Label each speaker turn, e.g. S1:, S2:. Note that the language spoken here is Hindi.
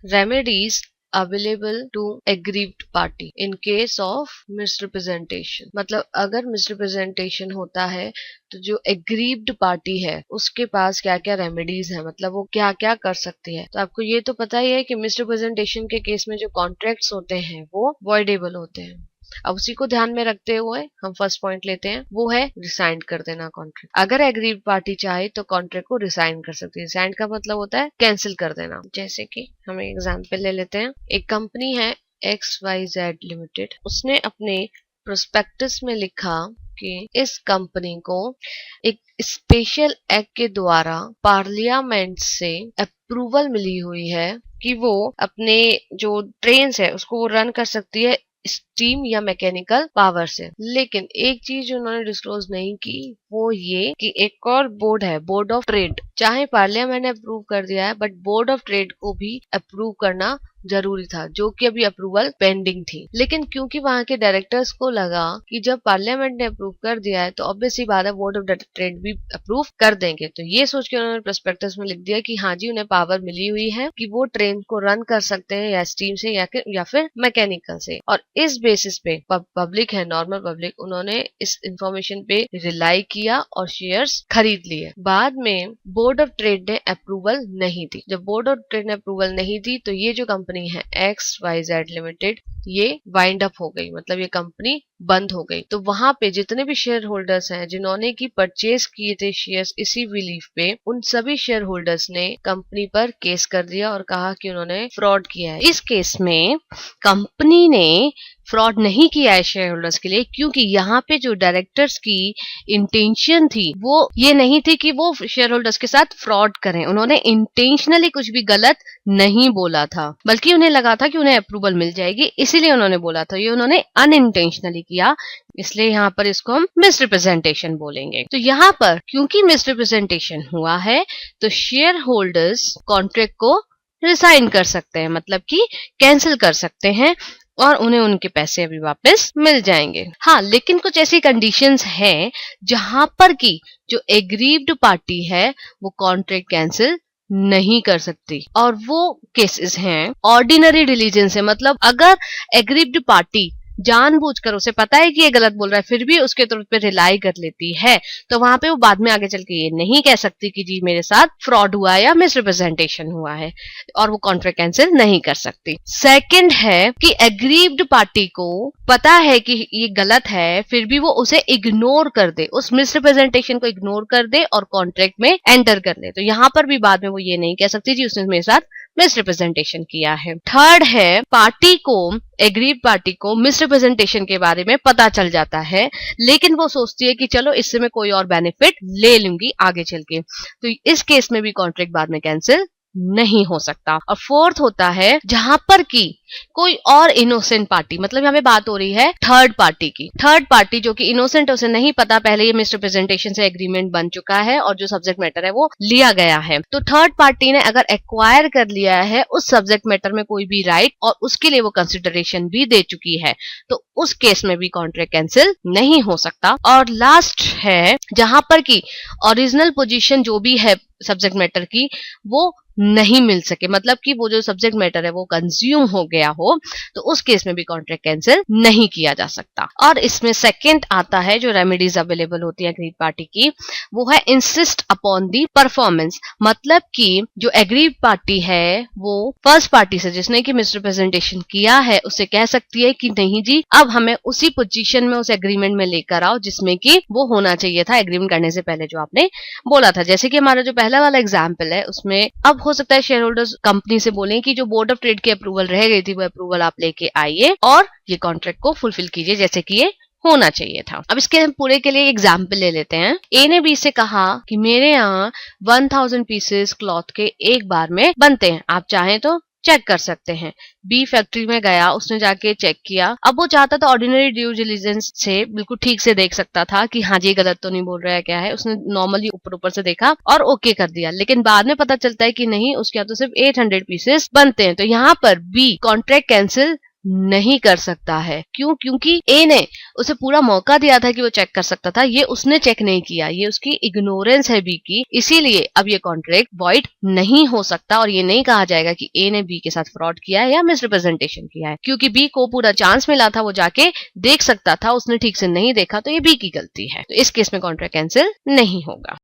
S1: Remedies available to aggrieved party in case of misrepresentation. मतलब अगर मिसरिप्रेजेंटेशन होता है तो जो एग्रीव्ड पार्टी है उसके पास क्या क्या रेमेडीज है, मतलब वो क्या क्या कर सकती है। तो आपको ये तो पता ही है कि मिसरिप्रेजेंटेशन के केस में जो कॉन्ट्रैक्ट्स होते हैं वो वॉइडेबल होते हैं। अब उसी को ध्यान में रखते हुए हम फर्स्ट पॉइंट लेते हैं, वो है रिसाइन कर देना कॉन्ट्रैक्ट। अगर एग्रीड पार्टी चाहे तो कॉन्ट्रैक्ट को रिसाइन कर सकती है। रिसाइन का मतलब होता है कैंसिल कर देना। जैसे कि हम एक एग्जांपल ले लेते हैं, एक कंपनी है XYZ लिमिटेड, उसने अपने प्रोस्पेक्टस में लिखा कि इस कंपनी को एक स्पेशल एक्ट के द्वारा पार्लियामेंट से अप्रूवल मिली हुई है कि वो अपने जो ट्रेन्स है उसको वो रन कर सकती है स्टीम या मैकेनिकल पावर से। लेकिन एक चीज उन्होंने डिस्क्लोज नहीं की, वो ये कि एक और बोर्ड है, बोर्ड ऑफ ट्रेड। चाहे पार्लियामेंट ने अप्रूव कर दिया है बट बोर्ड ऑफ ट्रेड को भी अप्रूव करना जरूरी था, जो कि अभी अप्रूवल पेंडिंग थी। लेकिन क्योंकि वहां के डायरेक्टर्स को लगा कि जब पार्लियामेंट ने अप्रूव कर दिया है तो ऑब्वियस सी बात है बोर्ड ऑफ ट्रेड भी अप्रूव कर देंगे। तो ये सोच के उन्होंने प्रोस्पेक्टस में लिख दिया कि हाँ जी उन्हें पावर मिली हुई है कि वो ट्रेन को रन कर सकते हैं या स्टीम से या फिर मैकेनिकल से। और इस बेसिस पे पब्लिक है, नॉर्मल पब्लिक, उन्होंने इस इंफॉर्मेशन पे रिलाई किया और शेयर्स खरीद लिए। बाद में बोर्ड ऑफ ट्रेड ने अप्रूवल नहीं दी। जब बोर्ड ऑफ ट्रेड ने अप्रूवल नहीं दी तो ये जो कंपनी है XYZ लिमिटेड ये वाइंड अप हो गई, मतलब ये कंपनी बंद हो गई। तो वहां पे जितने भी शेयर होल्डर्स हैं जिन्होंने की परचेज किए थे शेयर्स इसी बिलीफ पे, उन सभी शेयर होल्डर्स ने कंपनी पर केस कर दिया और कहा कि उन्होंने फ्रॉड किया है। इस केस में कंपनी ने फ्रॉड नहीं किया है शेयर होल्डर्स के लिए, क्योंकि यहाँ पे जो डायरेक्टर्स की इंटेंशन थी वो ये नहीं थी कि वो शेयर होल्डर्स के साथ फ्रॉड करें। उन्होंने इंटेंशनली कुछ भी गलत नहीं बोला था, बल्कि उन्हें लगा था कि उन्हें अप्रूवल मिल जाएगी, इसीलिए उन्होंने बोला था। ये उन्होंने अनइंटेंशनली किया, इसलिए यहाँ पर इसको हम मिसरिप्रेजेंटेशन बोलेंगे। तो यहाँ पर क्योंकि मिसरिप्रेजेंटेशन हुआ है तो शेयर होल्डर्स कॉन्ट्रैक्ट को रिसाइन कर सकते हैं, मतलब कि कैंसिल कर सकते हैं और उन्हें उनके पैसे अभी वापस मिल जाएंगे। हाँ, लेकिन कुछ ऐसी कंडीशंस हैं जहां पर की जो एग्रीव्ड पार्टी है वो कॉन्ट्रैक्ट कैंसिल नहीं कर सकती, और वो केसेस हैं ऑर्डिनरी डिलीजेंस है। मतलब अगर एग्रीव्ड पार्टी जानबूझकर, उसे पता है कि ये गलत बोल रहा है, फिर भी उसके तौर पे रिलाई कर लेती है, तो वहां पे वो बाद में आगे चल के ये नहीं कह सकती कि जी मेरे साथ फ्रॉड हुआ है या मिसरिप्रेजेंटेशन हुआ है, और वो कॉन्ट्रैक्ट कैंसिल नहीं कर सकती। सेकंड है कि एग्रीव्ड पार्टी को पता है कि ये गलत है, फिर भी वो उसे इग्नोर कर दे, उस मिसरिप्रेजेंटेशन को इग्नोर कर दे और कॉन्ट्रैक्ट में एंटर कर ले, तो यहाँ पर भी बाद में वो ये नहीं कह सकती जी उसने मेरे साथ मिसरिप्रेजेंटेशन किया है। थर्ड है पार्टी को, एग्रीड पार्टी को मिसरिप्रेजेंटेशन के बारे में पता चल जाता है, लेकिन वो सोचती है कि चलो इससे मैं कोई और बेनिफिट ले लूंगी आगे चल के, तो इस केस में भी कॉन्ट्रैक्ट बाद में कैंसिल नहीं हो सकता। और फोर्थ होता है जहां पर की कोई और इनोसेंट पार्टी, मतलब यहाँ पे बात हो रही है थर्ड पार्टी की, थर्ड पार्टी जो कि इनोसेंट है, उसे नहीं पता पहले ये मिसरिप्रेजेंटेशन से एग्रीमेंट बन चुका है और जो सब्जेक्ट मैटर है वो लिया गया है। तो थर्ड पार्टी ने अगर एक्वायर कर लिया है उस सब्जेक्ट मैटर में कोई भी राइट और उसके लिए वो कंसिडरेशन भी दे चुकी है, तो उस केस में भी कॉन्ट्रैक्ट कैंसिल नहीं हो सकता। और लास्ट है जहां पर की ओरिजिनल पोजीशन जो भी है सब्जेक्ट मैटर की वो नहीं मिल सके, मतलब कि वो जो सब्जेक्ट मैटर है वो कंज्यूम हो गया हो, तो उस केस में भी कॉन्ट्रैक्ट कैंसिल नहीं किया जा सकता। और इसमें सेकंड आता है जो रेमेडीज अवेलेबल होती है एग्रीड पार्टी की, वो है इंसिस्ट अपॉन दी परफॉर्मेंस। मतलब कि जो एग्रीड पार्टी है वो फर्स्ट पार्टी से जिसने की मिसरिप्रेजेंटेशन किया है उससे कह सकती है कि नहीं जी अब हमें उसी पोजीशन में उस एग्रीमेंट में लेकर आओ जिसमें कि वो होना चाहिए था एग्रीमेंट करने से पहले जो आपने बोला था। जैसे कि हमारा जो पहला वाला एग्जाम्पल है उसमें अब हो सकता है शेयर होल्डर्स कंपनी से बोले कि जो बोर्ड ऑफ ट्रेड की अप्रूवल रह गई थी वो अप्रूवल आप लेके आइए और ये कॉन्ट्रैक्ट को फुलफिल कीजिए जैसे कि ये होना चाहिए था। अब इसके पूरे के लिए एग्जाम्पल ले लेते हैं। ए ने बी से कहा कि मेरे यहाँ 1000 पीसेस क्लॉथ के एक बार में बनते हैं, आप चाहें तो चेक कर सकते हैं। बी फैक्ट्री में गया, उसने जाके चेक किया। अब वो चाहता था ऑर्डिनरी ड्यू डिलिजेंस से बिल्कुल ठीक से देख सकता था कि हाँ जी गलत तो नहीं बोल रहा है क्या है, उसने नॉर्मली ऊपर ऊपर से देखा और ओके कर दिया। लेकिन बाद में पता चलता है कि नहीं उसके यहाँ तो सिर्फ 800 पीसेस बनते हैं, तो यहाँ पर बी कॉन्ट्रैक्ट कैंसिल नहीं कर सकता है। क्यों? क्योंकि ए ने उसे पूरा मौका दिया था कि वो चेक कर सकता था, ये उसने चेक नहीं किया, ये उसकी इग्नोरेंस है बी की, इसीलिए अब ये कॉन्ट्रैक्ट वॉइड नहीं हो सकता और ये नहीं कहा जाएगा कि ए ने बी के साथ फ्रॉड किया है या मिसरिप्रेजेंटेशन किया है, क्योंकि बी को पूरा चांस मिला था, वो जाके देख सकता था, उसने ठीक से नहीं देखा, तो ये बी की गलती है। तो इस केस में कॉन्ट्रैक्ट कैंसिल नहीं होगा।